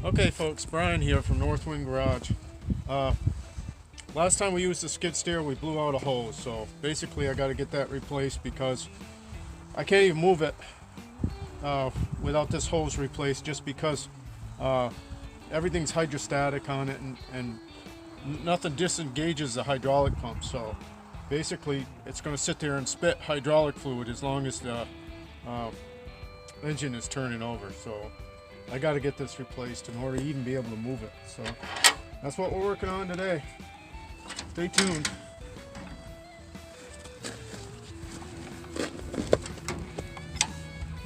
Okay folks, Brian here from Northwind Garage. Last time we used the skid steer, we blew out a hose, so basically I got to get that replaced because I can't even move it without this hose replaced, just because everything's hydrostatic on it and nothing disengages the hydraulic pump. So basically it's going to sit there and spit hydraulic fluid as long as the engine is turning over. So I got to get this replaced in order to even be able to move it. So that's what we're working on today. Stay tuned. I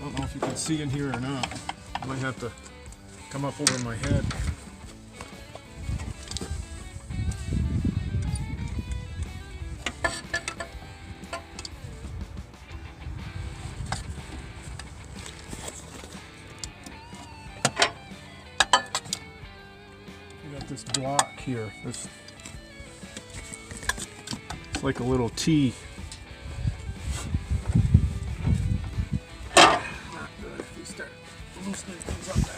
don't know if you can see in here or not. I might have to come up over my head. This block here, it's like a little T. Not good if you start loosening things up that way.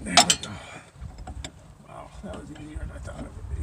There we go. That was easier than I thought it would be.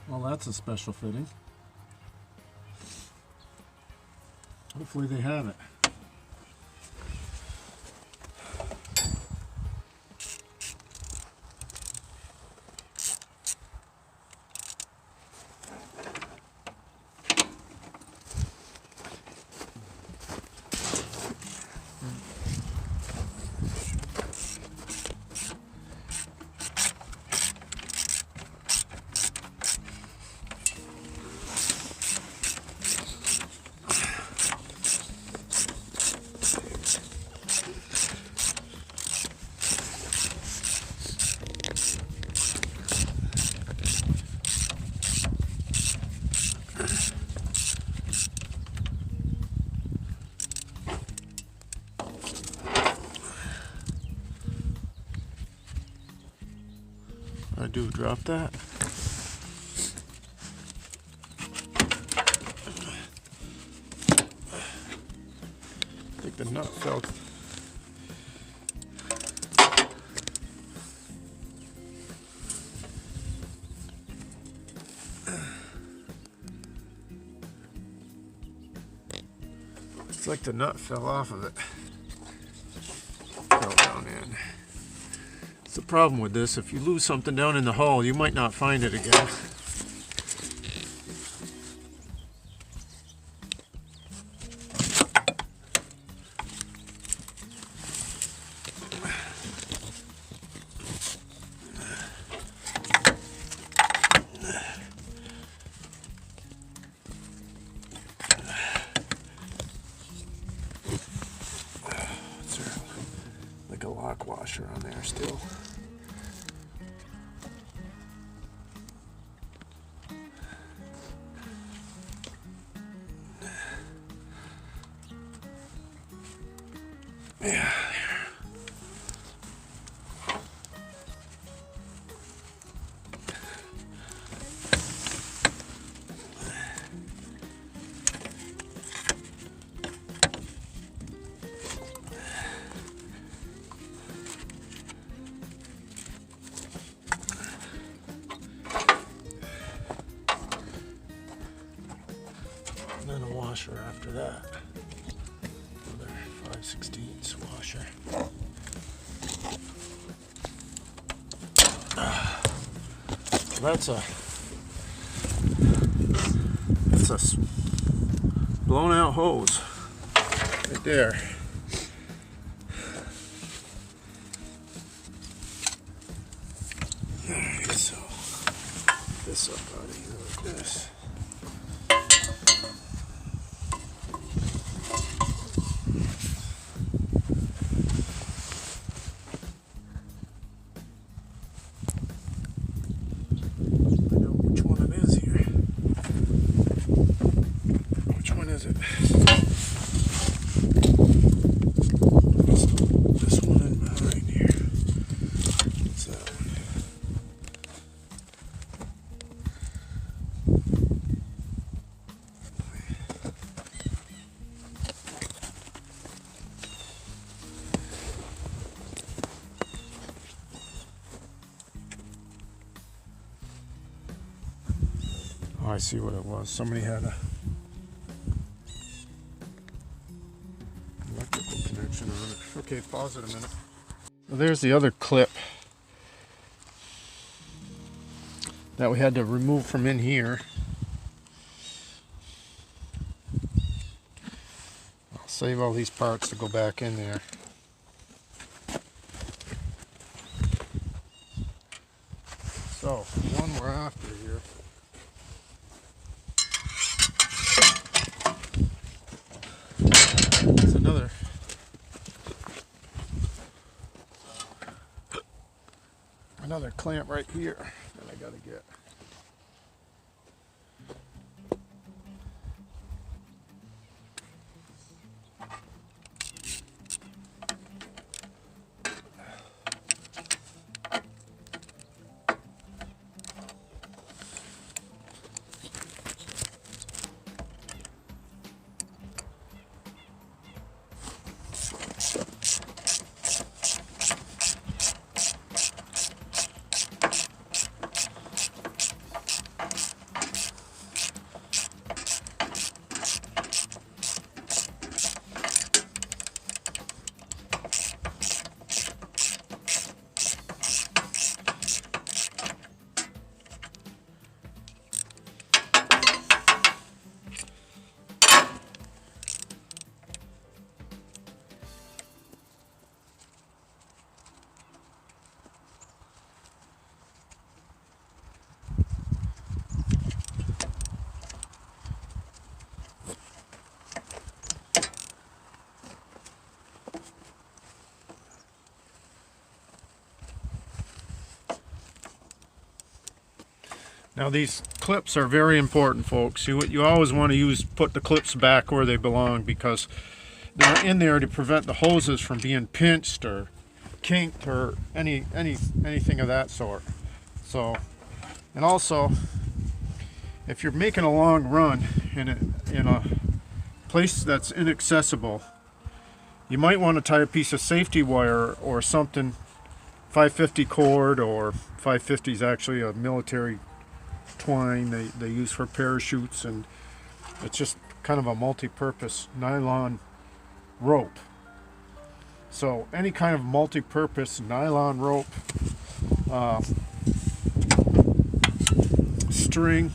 Well, that's a special fitting. Hopefully they have it. I do drop that. I think the nut fell. It's like the nut fell off of it. Fell down in. The problem with this, if you lose something down in the hole, you might not find it again. Is there like a lock washer on there still? Yeah. And then a washer after that. Another 5/16 washer. That's a blown out hose right there. Alright, so this up out of here like this. This one in behind here. What's that one? Oh, I see what it was. Somebody had a electrical connection on it. Okay, pause it a minute. Well, there's the other clip that we had to remove from in here. I'll save all these parts to go back in there. So, the one we're after here. It's another clamp right here that I gotta get. Now these clips are very important, folks. You always want to put the clips back where they belong, because they're in there to prevent the hoses from being pinched or kinked or anything of that sort. So, and also, if you're making a long run in a place that's inaccessible, you might want to tie a piece of safety wire or something, 550 cord, or 550 is actually a military twine they use for parachutes, and it's just kind of a multi-purpose nylon rope. So any kind of multi-purpose nylon rope, string,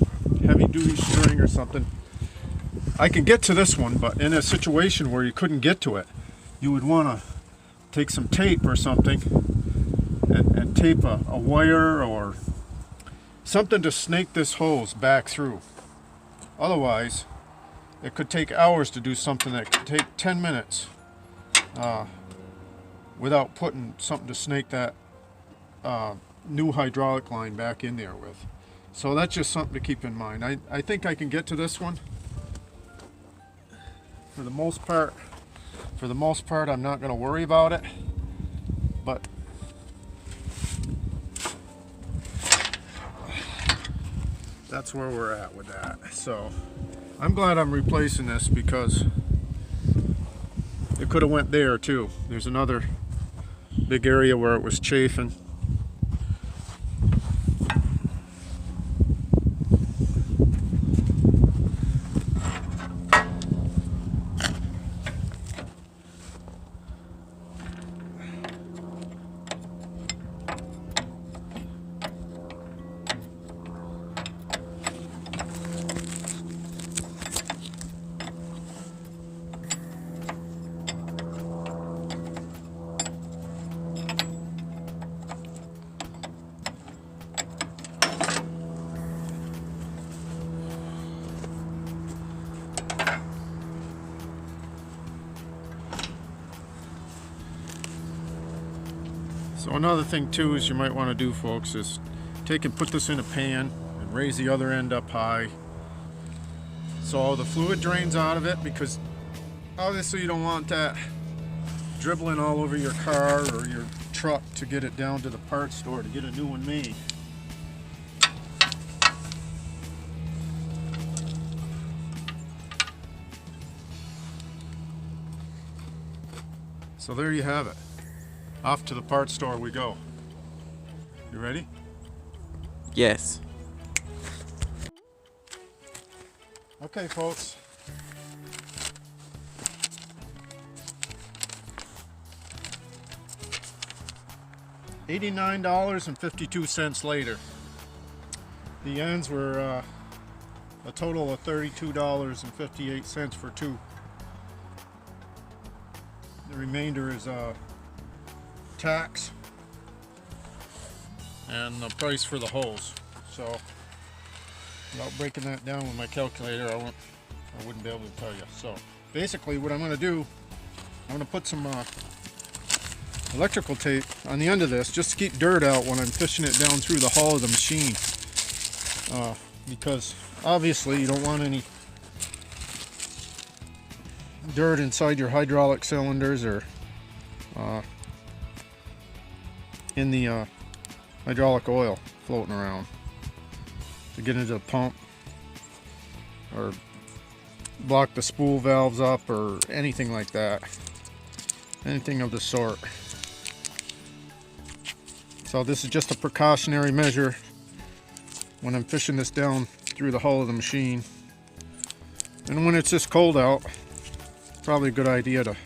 heavy-duty string or something. I can get to this one, but in a situation where you couldn't get to it, you would want to take some tape or something and tape a wire or something to snake this hose back through. Otherwise, it could take hours to do something that could take 10 minutes without putting something to snake that new hydraulic line back in there with. So that's just something to keep in mind. I think I can get to this one. For the most part, I'm not going to worry about it. But that's where we're at with that. So I'm glad I'm replacing this, because it could have went there too. There's another big area where it was chafing. So another thing too is you might want to do, folks, is take and put this in a pan and raise the other end up high so the fluid drains out of it, because obviously you don't want that dribbling all over your car or your truck to get it down to the parts store to get a new one made. So there you have it. Off to the parts store we go. You ready? Yes. Okay, folks. $89.52 later. The ends were a total of $32.58 for two. The remainder is tax and the price for the hose. So without breaking that down with my calculator, I wouldn't be able to tell you. So basically what I'm going to do, I'm going to put some electrical tape on the end of this just to keep dirt out when I'm fishing it down through the hull of the machine, because obviously you don't want any dirt inside your hydraulic cylinders or in the hydraulic oil floating around to get into the pump or block the spool valves up or anything like that, anything of the sort. So this is just a precautionary measure when I'm fishing this down through the hull of the machine. And when it's this cold out, probably a good idea to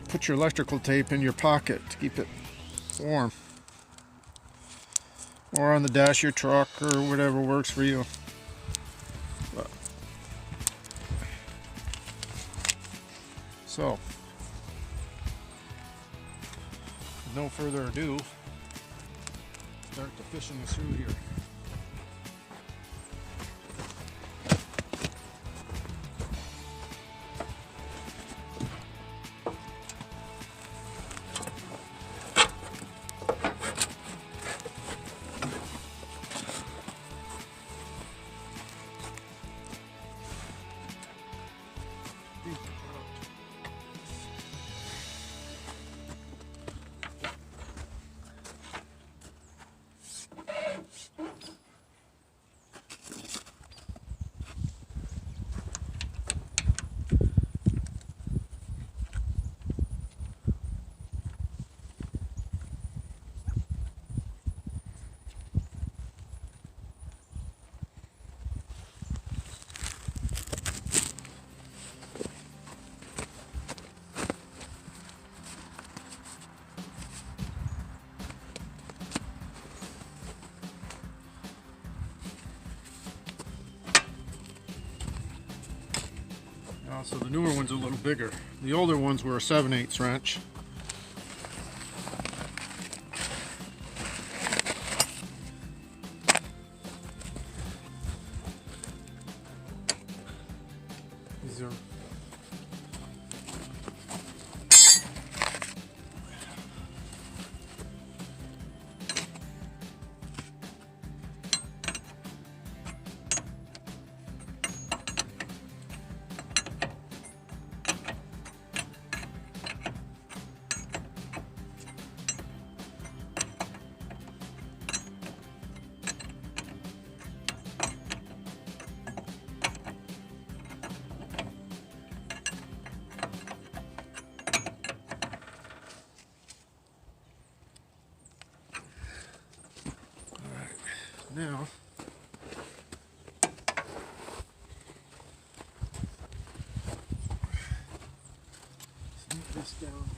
put your electrical tape in your pocket to keep it warm, or on the dash of your truck, or whatever works for you. So with no further ado, start to fishing this through here. So the newer one's a little bigger. The older ones were a 7/8 wrench. These are now sneak this down.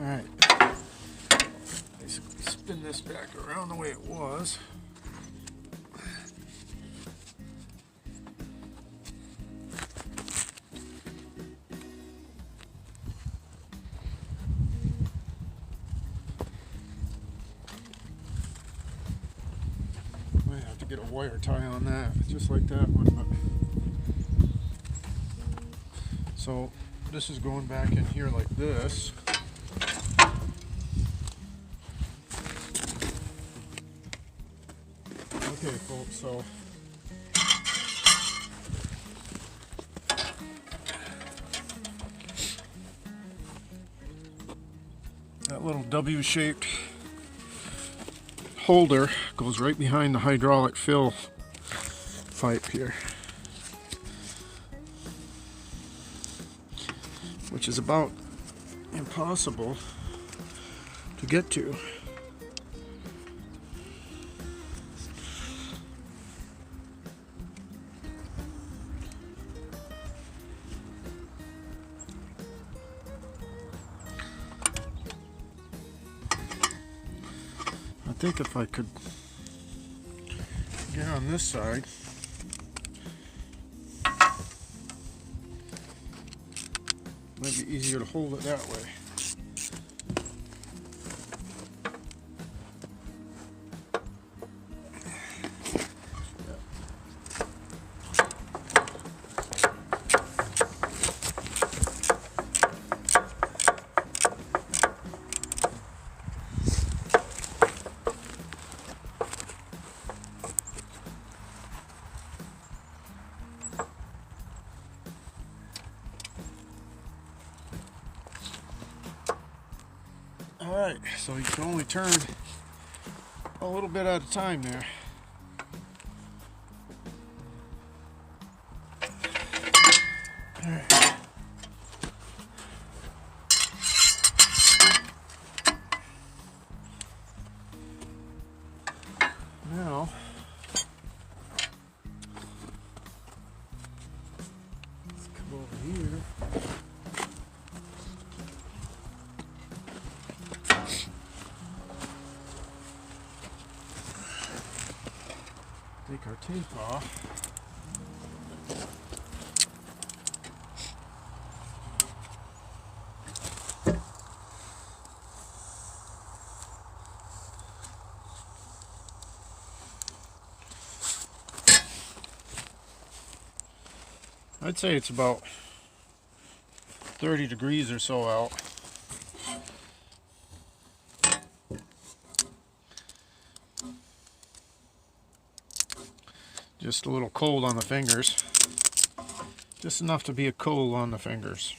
Alright. Basically spin this back around the way it was. Might have to get a wire tie on that, just like that one. But so this is going back in here like this. Okay, folks, so that little W-shaped holder goes right behind the hydraulic fill pipe here, which is about impossible to get to. I think if I could get on this side, might be easier to hold it that way. Alright, so you can only turn a little bit at a time there. Alright. Now, let's come over here. Take our tape off. I'd say it's about 30 degrees or so out. Just a little cold on the fingers. Just enough to be a cold on the fingers.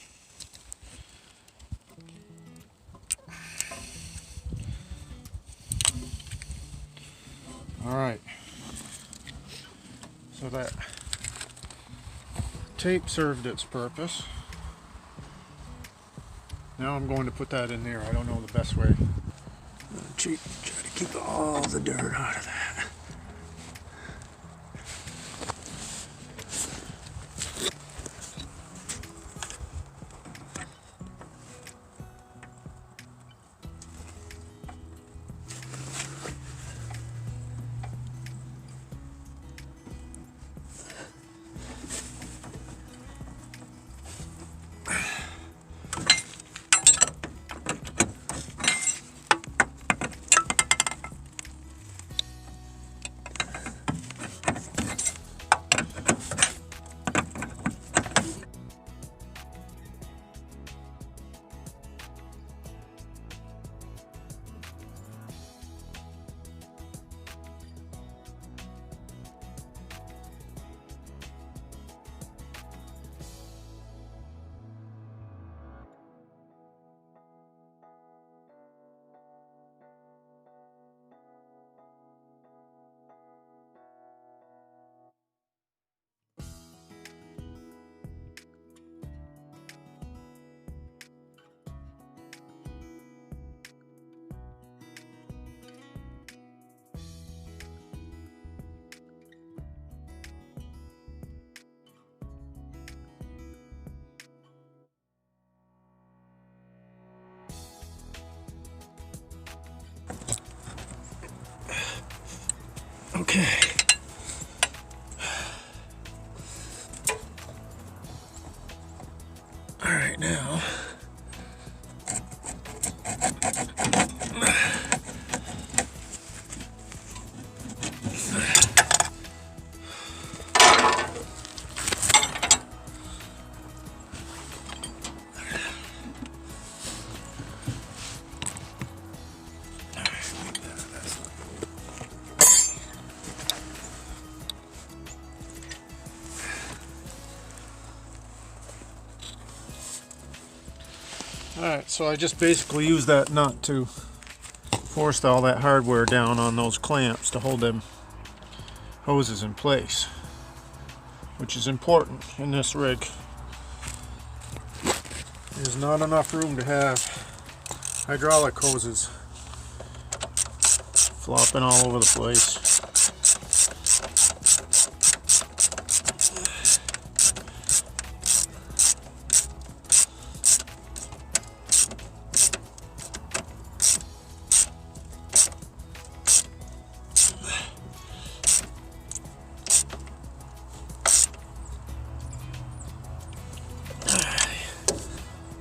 Alright. So that tape served its purpose. Now I'm going to put that in there. I don't know the best way. Try to keep all the dirt out of that. Alright, so I just basically use that nut to force all that hardware down on those clamps to hold them hoses in place, which is important in this rig. There's not enough room to have hydraulic hoses flopping all over the place.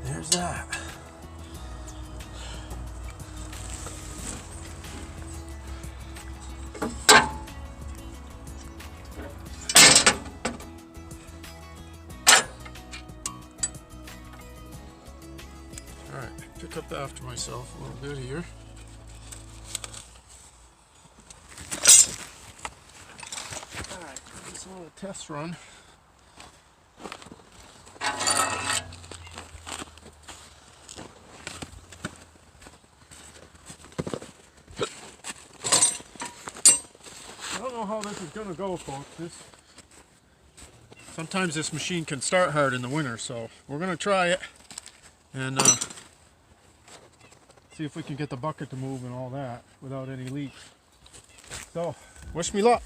There's that. Alright, pick up after myself a little bit here. Alright, this little test run. I don't know how this is going to go, folks. Sometimes this machine can start hard in the winter, so we're going to try it and see if we can get the bucket to move and all that without any leaks. So, wish me luck.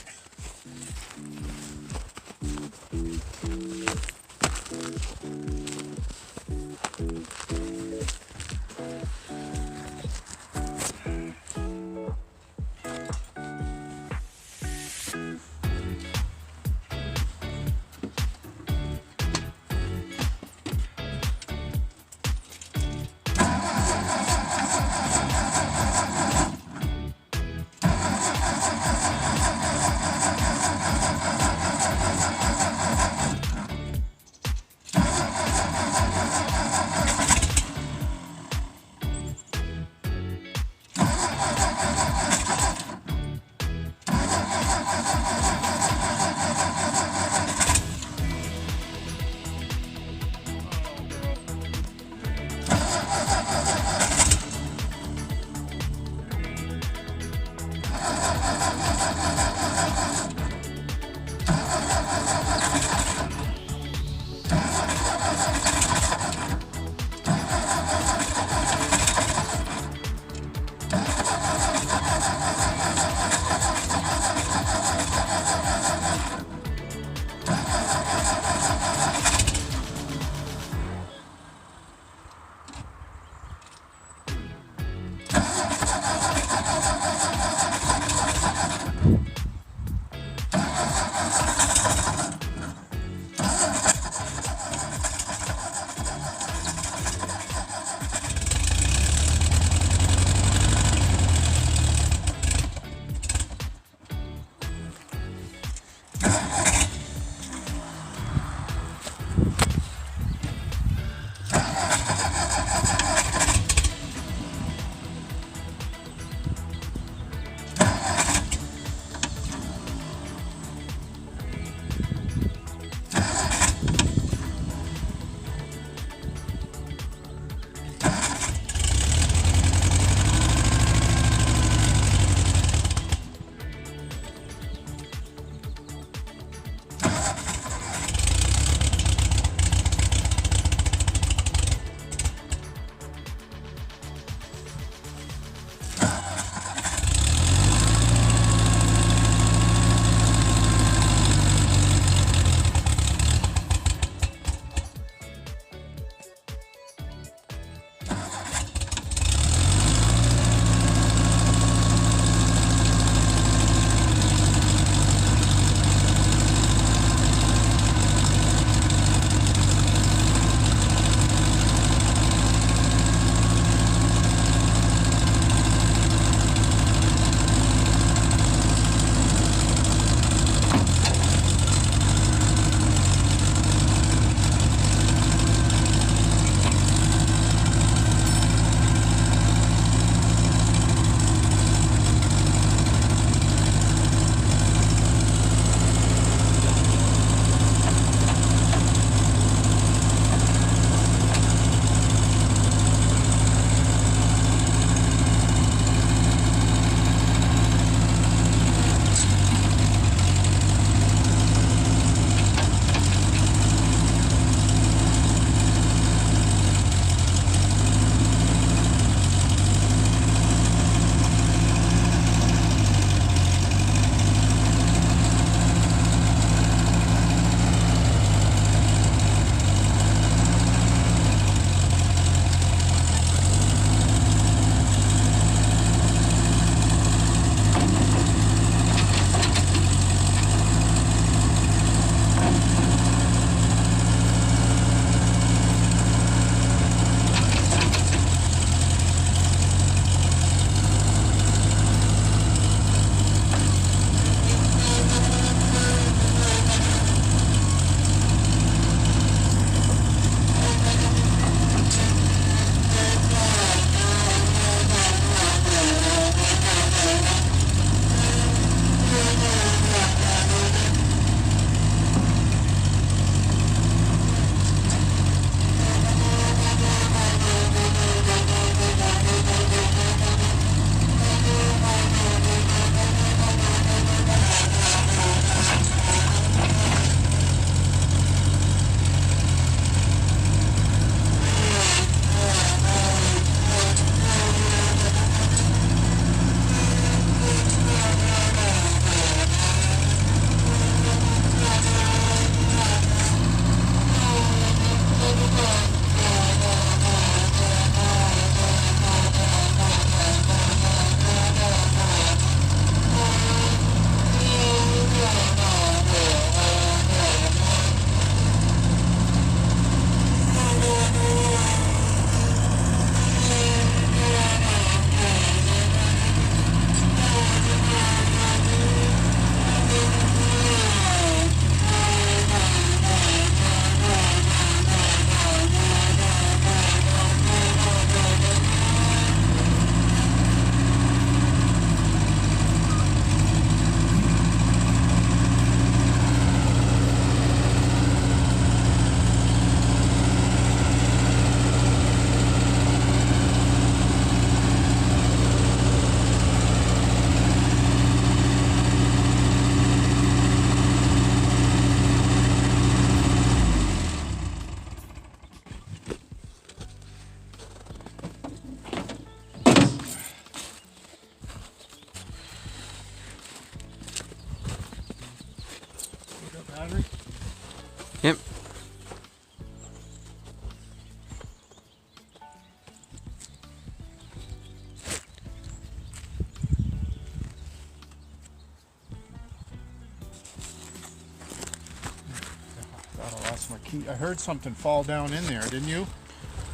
I heard something fall down in there, didn't you?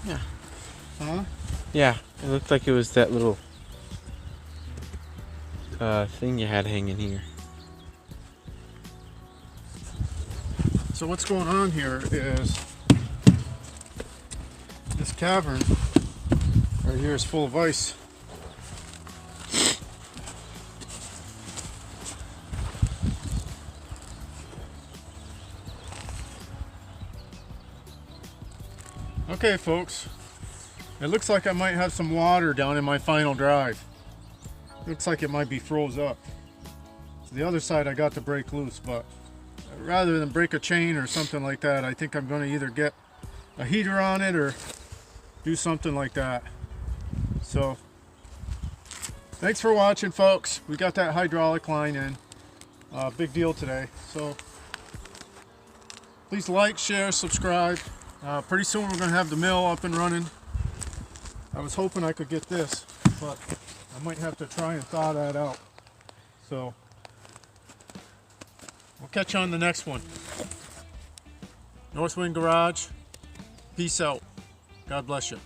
Yeah. Huh? Yeah, it looked like it was that little thing you had hanging here. So what's going on here is this cavern right here is full of ice. Okay, folks, it looks like I might have some water down in my final drive. Looks like it might be froze up. So the other side I got to break loose, but rather than break a chain or something like that, I think I'm going to either get a heater on it or do something like that. So thanks for watching, folks. We got that hydraulic line in. Big deal today. So please like, share, subscribe. Pretty soon we're going to have the mill up and running. I was hoping I could get this, but I might have to try and thaw that out. So we'll catch you on the next one. Northwind Garage, peace out. God bless you.